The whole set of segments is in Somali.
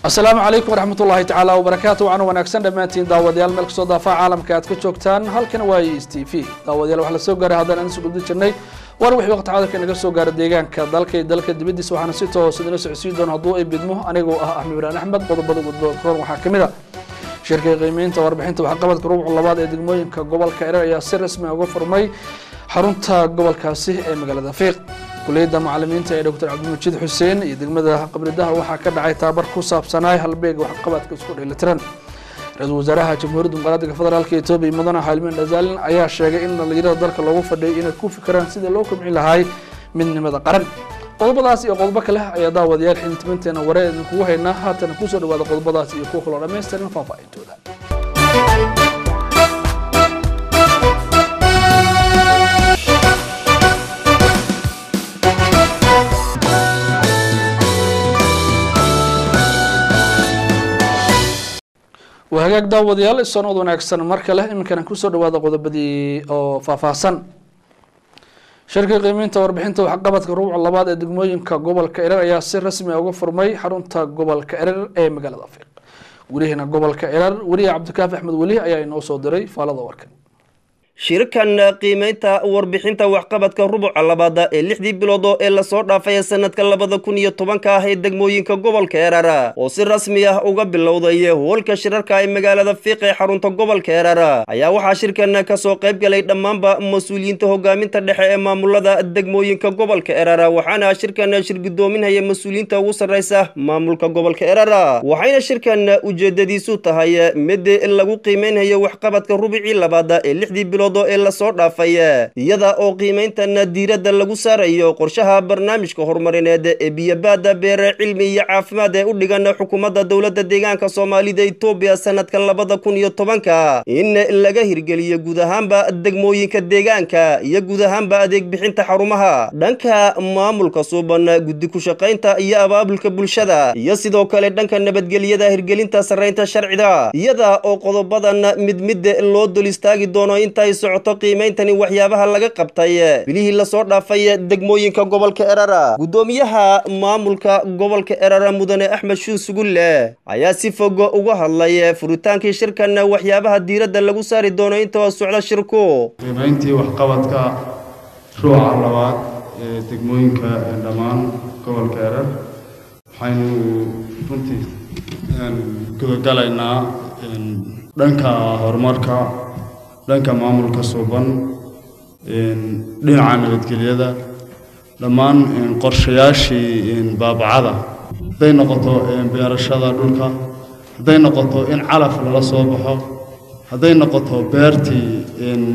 السلام عليكم ورحمة الله تعالى وبركاته وعنا ونكسن دمانتين داوديال ملك صدافة عالم كاد كجوكتان هالكن واي اس تي في داوديال وحلا سو غار هادان انسو قدو جرنay war wixii waqti caada ka naga soo gaar deegaanka dalka dibadiisa waxaana si toos ah socodsiin doon haduu ay bidmo anigoo ah Axmed Ibrahim Axmed qodobada guddoon waxaa kamid ah shirkii qiimeynta warbixinta waxa qabad rubuc labaad ee degmooyinka gobolka Erer ayaa si rasmi ah uga furmay xarunta gobolkaasi ee magaalada Fiiq kuleeyada macallimiinta ee Dr. Cabdimajid Xuseen iyo degmada Qabridaha waxa ka dhacay tababar ku saabsanay halbeeg wax qabadka isku dheelitiran رئيس وزراء جمهورية الديمقراطية الفدرالية إثيوبيا مدن حالمين دزالين ayaa sheegay in dhalinyarada dalka loogu fadhiyay inay ku fikiraan sida loo kobcin lahaa midnimada qaran qodobadaas iyo qodobo kale ayaa daawadayaal xintiminteena wareed ku haynaa haatan ku soo dhawaada qodobadaas iyo kuwa kale dhameystiran faahfaahintooda وهاجاك داود يال السنة وناكسن مركله يمكن أن كسر دواد قضاء بدي أو فافاسن شركة قيمين توربحين وحقبت كروع الله بعد الدموين كجبل كإيرر يا سر رسمي أو فرمي حرونت جبل كإيرر أي مجال الأفريق وليه هنا جبل كإيرر وليه عبد الكافي أحمد وليه أي إنه صدري فعلى ضواركن shirkan qiimeynta warbixinta waxqabadka rubuc labaad ee 6 bilood ee la soo dhaafay sanadka 2010 ah ee degmooyinka gobolka Erer oo si rasmi ah uga bilowday hoolka shirarka ee magaalada Fiiq ee xarunta gobolka Erer ayaa waxa shirkan ka soo qayb galay dhammaanba mas'uuliyiinta hogaaminta dhexe ee maamulada degmooyinka gobolka Erer waxaana shirkan shir gudoominaya mas'uuliyiinta ugu sareysa maamulka gobolka Erer waxayna shirkan ujeedadiisu tahay mid lagu qiimeynayo waxqabadka rubuci labaad ee 6 bilood ee la soo dhaafay iyada oo qiimeyntan diiradda lagu saarayo qorshaha barnaamijka horumarineed ee biyabaada beer cilmi iyo caafimaad ee u dhigan xukuumadda dawladda deegaanka Soomaalida Itoobiya sanadka 2010 in laga hirgeliyo guud ahaanba degmooyinka deegaanka iyo guud ahaanba adeeg bixinta xarumaha dhanka maamulka suuban guddi ku shaqeynta iyo abaabulka bulshada iyo sidoo kale dhanka nabadgelyada hirgelinta sareynta sharciga iyada oo qodobadan mid loo dul istaagi doono inta socoto qiimeyntan waxyaabaha laga qabtay bilihii la soo dhaafay degmooyinka gobolka Erer gudoomiyaha maamulka gobolka Erer mudane Axmed Shuun Sugulle ayaa si fog uga hadlay furitaankii shirkan waxyaabaha diiradda lagu saari doono inta socda shirku qiimeyntii waxqabadka ruuca labaad ee degmooyinka dhammaan gobolka Erer waxaynu runtii gudagalaynaa dhanka horumarka dhanka maamulka suuban dhinaca nabadgelyada dhammaan qorshayaashii baabacada haday noqoto beerashada dhulka haday noqoto in calaf lala soo baxo haday noqoto beertii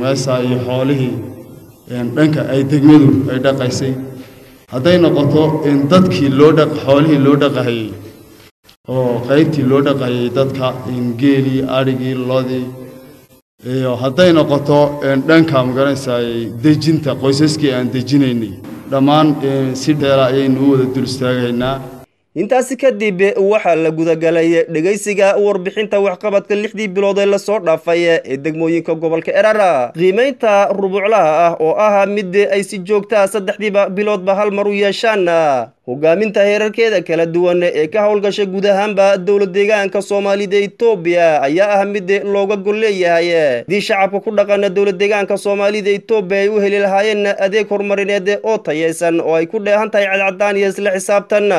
meesa iyo xoolihii dhanka ay degmadu ay dhaqaysay haday noqoto dadkii xoolihii loo dhaqayay oo qaybtii loo dhaqayay dadka geeli arigii loodii iyo haday noqoto dhanka magaranayay dejinta qoysaskii aan dejinaynay dhammaan si dheer ayaynu wada dul istaagaynaa intaasi kadib waxa la gudagalay dhageysiga warbixinta waxqabadka 6 bilood ee la soo dhaafay ee degmooyinka gobolka Erer qiimeynta rubuclaha ah oo ah mid ay si joogto ah 3 biloodba hal mar u yeeshaan hogaaminta heerarkeeda kala duwan ee ka howlgashay guud ahaanba dawladda deegaanka Soomaalida Itoobiya ayaa ah mid looga gol leeyahay di shacabka ku dhaqan dawladda deegaanka Soomaalida Itoobiya ay u heli lahaayeen adeeg horumarineed oo tayeysan oo ay ku dheehan tahay cadcadaan iyo isla xisaabtan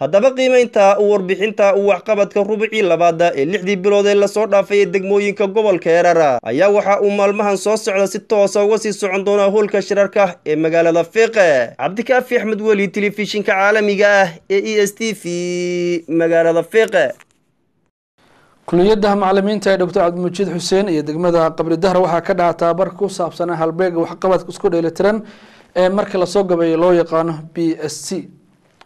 haddaba qiimeynta warbixinta waxqabadka rubuci labaad ee 6 bilood ee la soo dhaafay degmooyinka gobolka Erer ayaa waxa uu maalmahan soo socda si toos ah uga sii socon doona hoolka shirarka ee magaalada Fiiq Cabdikaafi Axmed Wali telefishinka caalamiga ah ee ESTV magaalada Fiiq kuleeyada macallimiinta ee Dr. Cabdimajid Xuseen iyo degmada Qabridaha waxa ka dhacay tababar ku saabsan halbeeg waxqabadka isku dheelitiran ee marka la soo gabeeyo loo yaqaan BSc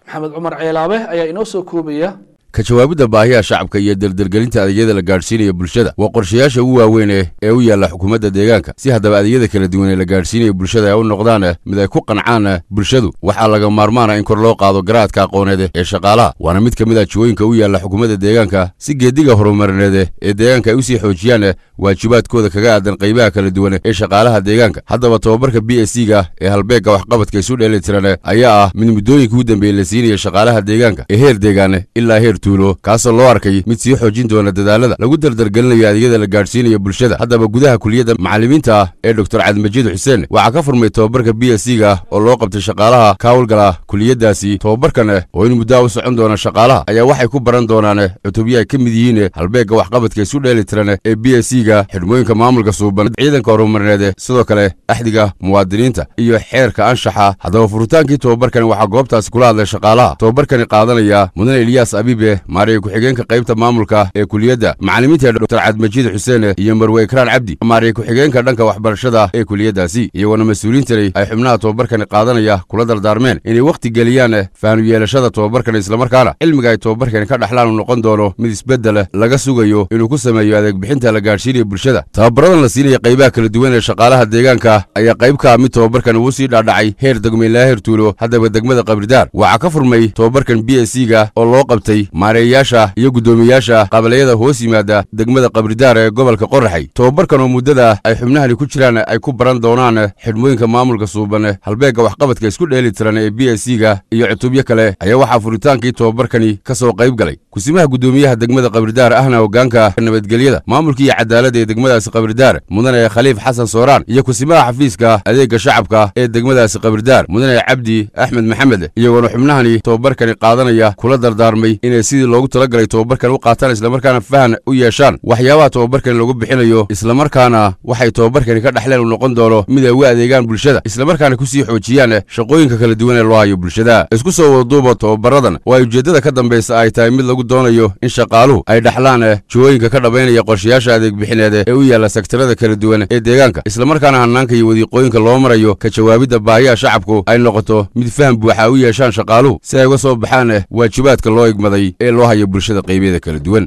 محمد عمر عيلابه ayaa inoo soo koobaya ka jawaabida baahiyaha shacabka iyo dalgalgelinta adeegyada la gaarsiinayo bulshada waa qorshayaasha ugu waaweyn ee u yaala xukuumadda deegaanka si haddaba adeegyada kala duwan ee la gaarsiinayo bulshada ay u noqdaan mid ay ku qancaan bulshadu waxaa laga maarmaana in kor loo qaado garaadka aqooneed ee shaqaalaha waana mid ka mid ah jawooyinka u yaala xukuumadda deegaanka si geediga horumarineed ee deegaanka ay u sii xoojiyaan waajibaadkooda kaga aadan qaybaha kala duwan ee shaqaalaha deegaanka haddaba tababarka BSc-ga ee halbeegga waxqabadka isu dheelitiran ayaa ah mid muddooyinka ugu dambeeyay la siinayo shaqaalaha deegaanka ee heer deegaan ilaa heer heertuulo kaasoo loo arkay mid sii xoojin doona dadaalada lagu dardargelinayo adeegyada la gaadhsiinayo bulshada haddaba gudaha kuliyadda macallimiinta ah ee dr cabdimajiid xuseen waxaa ka furmay tobabarka BSc-ga oo loo qabtay shaqaalaha ka hawlgala kuliyaddaasi tobabarkan oo in muddo u socon doona shaqaalaha ayaa waxay ku baran doonaan cutubyo ay ka mid yihiin halbeegga waxqabadka isu dheelitiran ee BSc-ga xidhmooyinka maamulka suuban ciidanka horumarneed sidoo kale axdiga muwaadiniinta iyo xeerka anshaxa haddaba furutaankii tobabarkan waxaa goobtaasi kula hadlay shaqaalaha tobabarkani qaadanaya mudane Ilyas Abibe maariye ku-xigeenka qaybta maamulka ee kuliyadda macallimiinta dr cabdimajiid xuseen iyo marwe ikraan cabdi maariye ku-xigeenka dhanka waxbarashada ee kuliyaddaasi iyagoo mas'uuliyiintani ay xubnaha tobabarkani qaadanaya kula dardaarmeen inay waqti geliyaan faham yeelashada tobabarkani islamarkaana cilmiga ay tobabarkani ka dhaxlaan noqon doono mid isbeddel laga sugayo inuu ku sameeyo adeeg bixinta la gaadhsiinayo bulshada tababaradan la siinaya qaybaha kala duwan ee shaqaalaha deegaanka ayaa qayb ka ah mid tobabarkani uu sii dhaadhacay heer degmeylaa heertuulo haddaba degmada qabridaar waxaa ka furmay tobabarkan BSc-ga oo loo qabtay maareeyayaasha iyo guddoomiyayaasha qabaliyada hoos yimaada degmada qabridaar ee gobolka qoraxay tobabarkan oo muddada ay xubnahani ku jiraan ay ku baran doonaan xidhmooyinka maamulka suuban halbeegga waxqabadka isku dheelitiran ee BSc-ga iyo cutubyo kale ayaa waxaa furitaankii tobabarkani ka soo qayb galay kusimaha guddoomiyaha degmada qabridaar ahna hoggaanka nabadgelyada maamulka iyo cadaaladda ee degmadaasi qabridaar mudane khaliif xasan sooraan iyo kusimaha xafiiska adeegga shacabka ee degmadaasi qabridaar mudane cabdi axmed maxamed iyagoona xubnahani tobabarkani qaadanaya kula dardaarmay inay sidii loogu talagalay tobabarkan u qaataan islamarkaana fahan u yeeshaan waxyaabaha tobabarkani lagu bixinayo islamarkaana waxay tobabarkani ka dhaxleen u noqon doono mid ay uga adeegaan bulshada islamarkaana ku sii xoojiyaan shaqooyinka kala duwan ee loo hayo bulshada isku soo wadaduuba tobabaradan oo ay ujeeddada ka dambaysa ay tahay mid lagu doonayo in shaqaaluhu ay dhaxlaan jihooyinka ka dhabaynaya qorshayaasha adeeg bixineed ee u yaalla sektarada kala duwan ee deegaanka islamarkaana hannaanka iyo wadiiqooyinka loo marayo ka jawaabidda baahiyaha shacabku ay noqoto mid faham buuxa u yeeshaan shaqaaluhu si ay uga soo baxaan waajibaadka loo igmaday ee loo hayo bulshada qaybyada kala duwan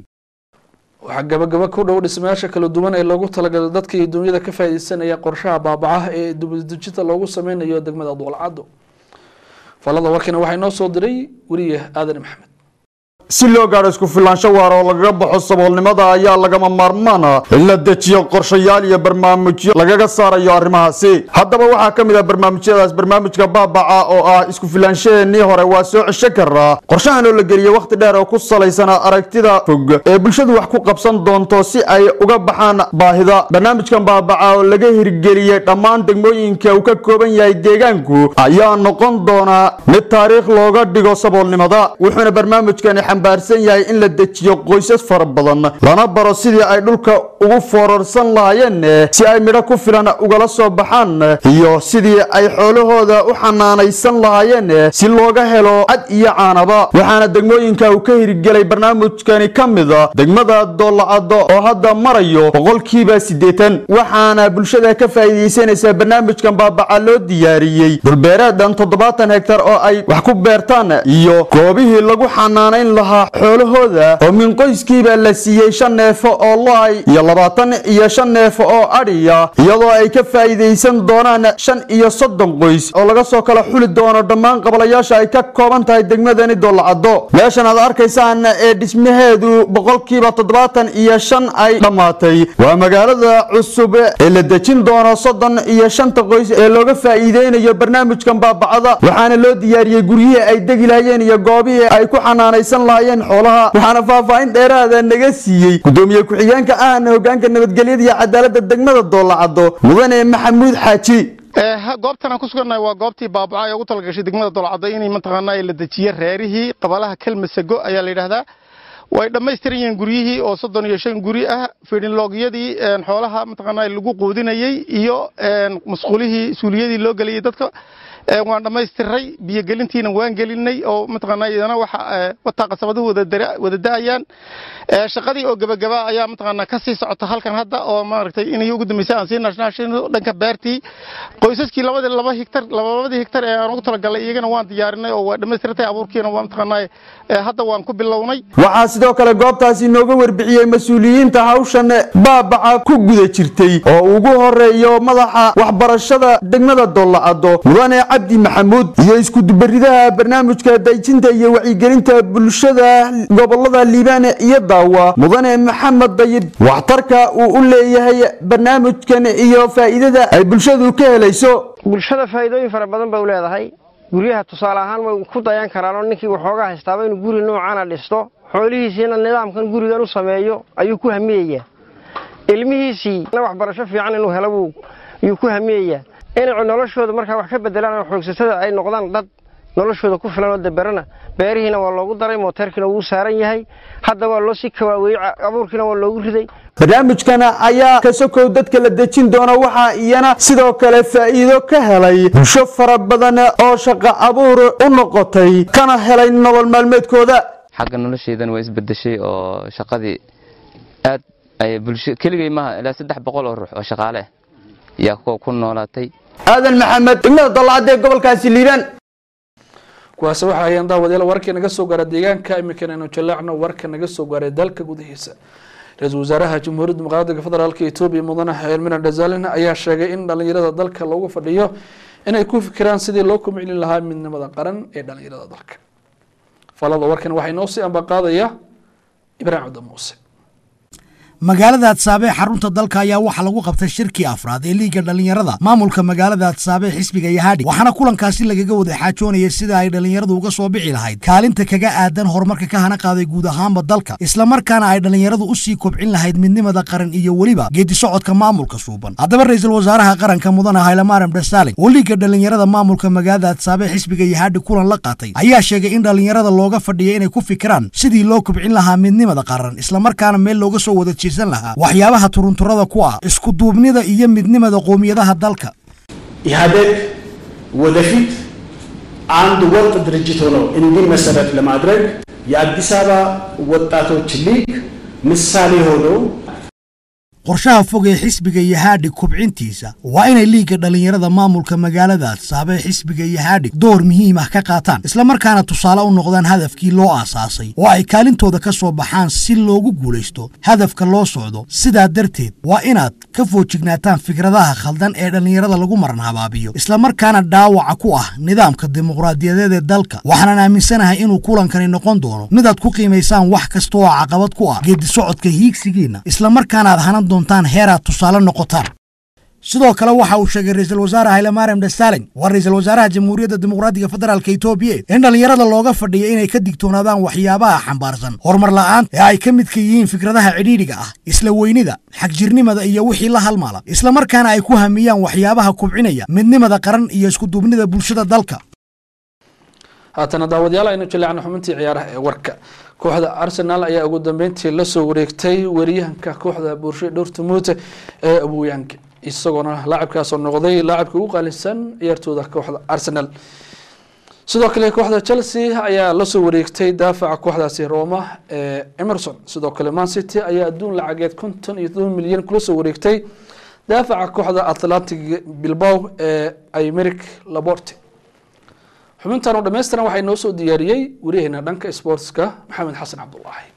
waxaa gabagaba ku dhow dhismayaasha kala duwan ee loogu talagalay dadka iyo dunyada ka faa'iideysanaya qorshaha baabacaha ee dibadejinta loogu sameynayo degmada Duulcado falada warkana waxay noo soo diray wariye aadan maxamed si loo gaaro isku filaansho waara oo lagaga baxo saboolnimada ayaa lagama maarmaan ah in la dejiyo qorshayaal iyo barnaamijyo lagaga saarayo arrimahaasi haddaba waxaa ka mid ah barnaamijyadaas barnaamijka baabaca oo ah isku filaanshaheenii hore waa soo cesho karaa qorshahan oo la geliyey waqti dheer oo ku salaysan aragtida fog ee bulshadu wax ku qabsan doonto si ay uga baxaan baahida barnaamijkan baabaca oo laga hirgeliyey dhammaan degmooyinka uu ka kooban yahay deegaanku ayaa noqon doona mid taariikh looga dhigo saboolnimada wuxuuna barnaamijkani baarsan yahay in la dejiyo qoysas fara badan lana baro sidii ay dhulka ugu foorarsan lahaayeen si ay midho ku filan ugala soo baxaan iyo sidii ay xoolahooda u xanaanaysan lahaayeen si looga helo cad iyo caanaba waxaana degmooyinka uu ka hirgelay barnaamijkani ka mid ah degmada Duulcado oo hadda marayo 80% waxaana bulshada ka faa'iideysanaysa barnaamijkan baabaca loo diyaariyey dhulbeereedan 70 hektar oo ay wax ku beertaan iyo goobihii lagu xanaanayn xoolahooda oo min qoyskiiba la siiyey 5 neef oo lo'ay iyo 25 neef oo adhiya iyadoo ay ka faa'iideysan doonaan 5 iyo 30 qoys oo laga soo kala xuli doono dhammaan qabalayaasha ay ka kooban tahay degmadani Duulcado meeshan aad arkaysaan ee dhismaheedu 75% ay dhamaatay waa magaalada cusub ee la dejin doono 35 qoys ee looga faa'iideynayo barnaamijkan baabacada waxaana loo diyaariyey guryihii ay degi lahaayeen iyo goobihii ay ku xanaanaysan lahaayeen xoolaha waxaana faahfaahin dheeraad naga siiyey gudoomiye ku-xigeenka ahna hoggaanka nabadgelyada iyo cadaaladda degmada Duulcado mudane maxamuud xaaji goobtan aan ku sugannahay waa goobtii baabaca ee ugu talagashay degmada Duulcado inay mataqaanaa la dejiyo reerihii qabalaha Kalmasago ayaa la yiraahdaa way dhammaystiran yihiin guryihii oo 35 guri ah fiidinloogyadii xoolaha mataqaanaa lagu quudinayay iyo masquulihii suuliyadii loo galiyay dadka waan dhamaystiray biyo gelintiina waan gelinay oo mataqaanaa iyana waxa qasabadu wada daayaan shaqadii oo gabagaba ayaa mataqaanaa ka sii socota halkan hadda oo maaragtay inay ugu dambeysay aan sii naashnaashino dhanka beertii qoysaskii 2 hektar ee aan ugu talagalay iyagana waan diyaarinay oo waa dhamaystiray abuurkiina waan mataqaanaa hadda waan ku bilownay waxa sidoo kale goobtaasi nooga warbixiyay mas'uuliyiinta hawshan baabaca ku guda jirtay oo ugu horeeyo madaxa waxbarashada degmada Duulcado mudane cabdi maxamuud iyo isku dubaridaha barnaamijka dajinta iyo wacyigelinta bulshada gobolada Liibaan iyo Daawa mudane maxamed dayib waxtarka uu u leeyahay barnaamijkan iyo faa'iidada ay bulshadu ka helayso bulshada faa'iidooyin fara badan bay u leedahay guryaha tusaale ahaan way ku dayan karaan ninkii waxooga haystaaba inuu guri noocan dhisto xoolihiisiina nidaamkan gurigan u sameeyo ayuu ku hamiyayaa ilmihiisii waxbarasho fiican inuu helo ayuu ku hamiyayaa inay noloshooda markaa wax ka bedelaan xoogsatada ay noqdaan dad noloshooda ku filan oo dabarana beerihiina waa loogu daray mootarkiina wuu saaran yahay hadda waa loo sii kawaaweeyey abuurkiina waa loogu riday barnaamijkana ayaa ka sokow dadka la dejin doona waxaa iyana sidoo kale faa'iido ka helay bulsho fara badan oo shaqo abuur u noqotay kana helay nolol maalmeedkooda xagga nolosheedan way isbedeshay oo shaqadii aad ay bulsho keligay maaha ilaa 300 oo ruux oo shaqaale yaa ku noolaatay aadan maxamed degmada dalcadee gobolkaasi liiraan kuwaas waxa ay daawadayaal warka naga soo gaaray deegaanka imikana inuu jalaacno warka naga soo gaaray dalka gudihiisa ra-iisul wasaaraha jamhuuriyadda dimuqraadiga federaalka Itoobiya mudane Elmina Dazalin ayaa sheegay in dhalinyarada dalka loogu fadhiyo inay ku fikiraan sidii loo kumicin lahaa midnimada qaran ee dhalinyarada dalka falada warkan waxay noo sii ambaqaadaya Ibrahim Abdi Muuse magaalada Adsaabe xarunta dalka ayaa waxa lagu qabtay shirkii afraad ee liiga dhalinyarada maamulka magaalada Adsaabe xisbiga Yahaadi waxaana kulankaasi lagaga wada xaajoonayay sida ay dhalinyaradu uga soo bixi lahayd kaalinta kaga aadan horumarka ka hana qaaday guud ahaanba dalka isla markaana ay dhalinyaradu u sii kobcin lahayd midnimada qaran iyo waliba geedi socodka maamulka suuban haddaba ra'iisul wasaaraha qaranka mudane Haylamaram Desalegn oo liiga dhalinyarada maamulka magaalada Adsaabe xisbiga Yahaadi kulan la qaatay ayaa sheegay in dhalinyarada looga fadhiyay inay ku fikiraan sidii loo kobcin lahaa midnimada qaran isla markaana meel looga soo wada waxyaabaha turunturada ku ah isku duubnida iyo midnimada qoomiyadaha dalka ኢህአዴግ ወደፊት አንድ ወጥ ድርጅት ሆኖ እንዲመሰረት ለማድረግ የአዲስ አበባ ወጣቶች ሊግ ምሳሌ ሆኖ qorshaha fog ee xisbiga Yahaadi kubcintiisa waa inay liiga dhalinyarada maamulka magaalada Adsaabe xisbiga Yahaadi door muhiim ah ka qaataan isla markaana tusaale u noqdaan hadafkii loo aasaasay oo ay kaalintooda ka soo baxaan si loogu guuleysto hadafka loo socdo sidaa darteed waa inaad ka foojignaataan fikradaha khaldan ee dhalinyarada lagu maran habaabiyo isla markaana dhaawaca ku ah nidaamka dimuqraadiyadeed ee dalka waxaan aaminsanahay inuu kulankani noqon doono mid aad ku qiimeysaan wax kasta oo caqabad ku ah geedi socodka hiigsigiina isla markaana aad hanan doontaan heeraad tusaale noqotaan sidoo kale waxa uu sheegay ra'iisul wasaare Haylamaram Desalegn waa ra'iisul wasaaraha jamhuuriyadda dimuqraadiga federaalka Itoobiya in dhalinyarada looga fadhiyo inay ka digtoonaadaan waxyaabaha xambaarsan horumar la'aan ee ay ka mid ka yihiin fikradaha cidhiidhiga ah isla weynida xagjirnimada iyo wixii la halmaala isla markaana ay ku hamiyaan waxyaabaha kubcinaya midnimada qaran iyo isku duubnida bulshada dalka haatana daawadayaal aynu jilacno xubintii ciyaaraha ee warka kooxda Arsenal ayaa ugu dambeyntii la soo wareegtay wariyahanka kooxda Borussia Dortmund ee Aubameyang isagoo laacibkaas oo noqday laacibka ugu qaalisan ciyaartooyda kooxda Arsenal sidoo kale kooxda Chelsea ayaa la soo wareegtay daafaca kooxdaasi Roma ee Emerson sidoo kale Man City ayaa adduun lacageed 52 milyan kula soo wareegtay daafaca kooxda Athletic Bilbao ee Aymeric Laporte xubintan oo dhameystiran waxay noo soo diyaariyay wariyaheenna dhanka sportska Maxamed Xasan Cabdullaahi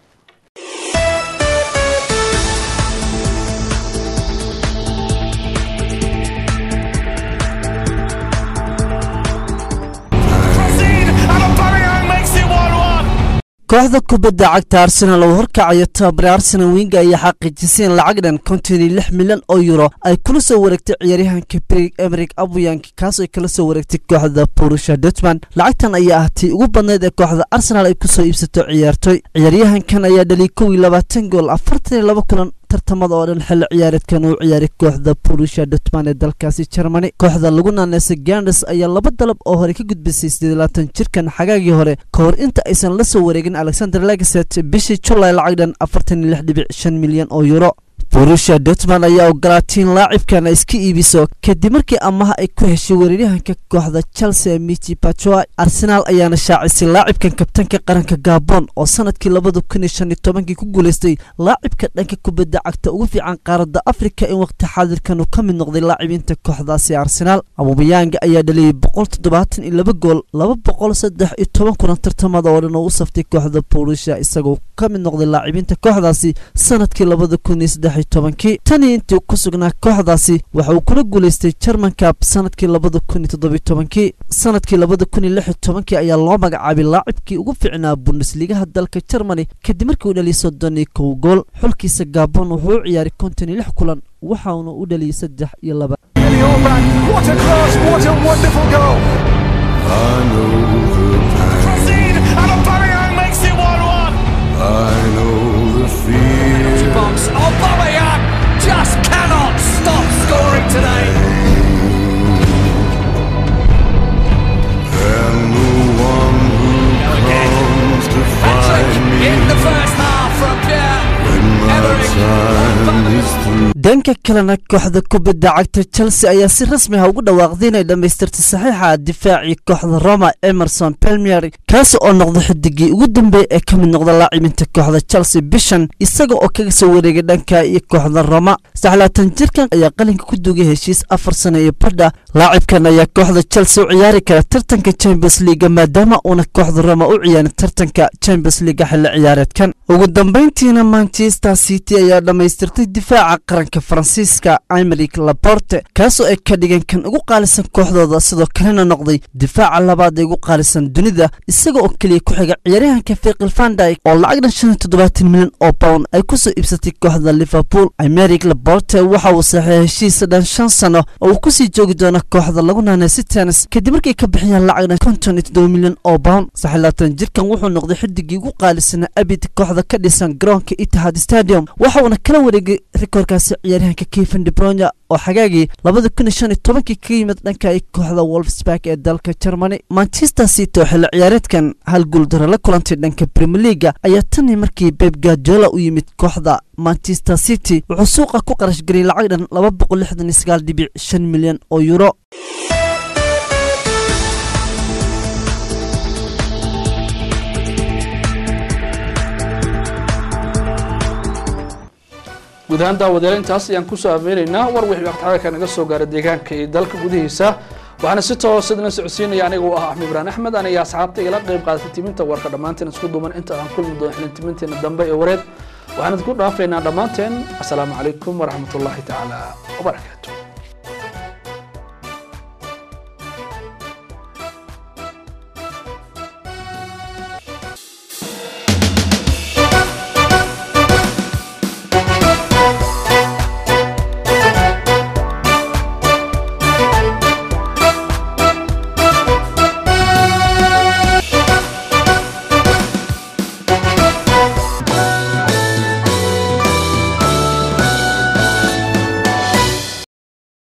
kooxda kubadda cagta Arsenal oo horkacaya tababare Arsene Wenger ayaa xaqiijisay in lacag dhan 56 milyan oo euro ay kula soo wareegtay ciyaaryahanka Pierre-Emerick Aubameyang kaas oo kala soo wareegtay kooxda Borussia Dortmund lacagtan ayaa ah tii ugu badneed ee kooxda Arsenal ay ku soo iibsato ciyaartoy ciyaaryahankan ayaa dhaliyay 22 gool 42 kulan tartamada oo dhan xilli ciyaareedkan uu ciyaaray kooxda Borussia Dortmund ee dalkaasi Germany kooxda lagu naanaysa Gunners ayaa laba dalab oo hore ka gudbisay 28 jirkan xagaagii hore ka hor inta aysan la soo wareegin Alexander Lacazette bishii July lacag dhan 46.5 milyan oo euro Borussia Dortmund ayaa ogolaatiin laacibkan iska iibiso kadib markii amaha ay ku heshay weeraryahanka kooxda Chelsea Michy Batshuayi Arsenal ayaana shaacisay laacibkan kabtanka qaranka Gabon oo sanadkii 2015 ku guuleystay laacibka dhanka kubadda cagta ugu fiican qaaradda Afrika in waqti xaadirkan uu ka mid noqday laacibinta kooxdaasi Arsenal Aubameyang ayaa dhaliyay 172 gool 213 kulan tartamada oo dhan oo u saftay kooxda Borussia isagoo ka mid noqday laacibinta kooxdaasi sanadkii 2013 tani intii ku sugnaa kooxdaasi waxa uu kula guuleystay German Cup sanadkii 2017 sanadkii 2016 ayaa loo magacaabay laacibkii ugu fiicnaa Bundesliga dalka Germany kadib markii uu dhaliyay 31 gool xulkiisa Gabon wuxuu u ciyaaray 56 kulan waxa uu u dhaliyay 3 iyo 2 What a class, what a wonderful goal. And Aubameyang makes it 1-1. dhanka kalena kooxda kubadda cagta Chelsea ayaa si rasmi ah ugu dhawaaqday inay dhamaystirtay saxiixa difaacii kooxda Roma Emerson Palmieri kaas oo noqday xidigii ugu dambeeyay ee ka mid noqday laacibinta kooxda Chelsea bishan isaga oo kaga soo wareegay dhanka iyo kooxda Roma 26 jirkan ayaa qalinka ku dugay heshiis 4 sano iyo badha laacibkan ayaa kooxda Chelsea u ciyaari kara tartanka Champions League maadaama uu kooxda Roma u ciyaaray tartanka Champions League xilli ciyaareedkan ugu dambeyntiina Manchester City ayaa dhamaystirtay difaaca qaranka Faransiiska Aymeric Laporte kaas oo ay ka dhigan kan ugu qaalisan kooxdooda sidoo kalena noqday difaaca labaad ee ugu qaalisan dunida isaga oo kaliya ku xiga ciyaaryahanka Virgil van Dijk oo lacag 75 milyan oo pound ay ku soo iibsatay kooxda Liverpool Aymeric Laporte waxa uu saxiixay heshiis 5 sano oo uu ku sii joogi doono kooxda lagu naanayay Tennis kadib markii ka bixiyeen lacag 57 milyan oo pound 26 jirkan wuxuu noqday xidigii ugu qaalisan abid kooxda ka dhisan garoonka Etihad Stadium waxa uu kala wareegay rikoorkaasi ciyaaryahanka Kevin De Bruyne oo xagaagii 2015 ka yimid dhanka kooxda Wolfsburg ee dalka Germany Manchester City oo xilli ciyaareedkan hal gool daro la kulantay dhanka Premier League ayaa tan markii Pep Guardiola u yimid kooxda Manchester City wuxuu suuqa ku qarash galiyay lacag dhan 269.5 milyan oo euro guud ahaan daawadayaal intaas ayaan ku soo ameenaynaa war wixii waqtiga naga soo gaaray deegaanka iyo dalka gudihiisa waxaana si toos ah socodsiinaya aniga oo ah Axmed Ibrahim Axmed aniga asxaabta ila qayb qaadatay timinta warka dhamaanteen isku duuban inta aan kulmi doono xilin timinteena dambe ee wareed waxaan idinku dhaafaynaa dhamaanteen assalaamu calaykum waraxmatullaahi tacaala wabarakaatuh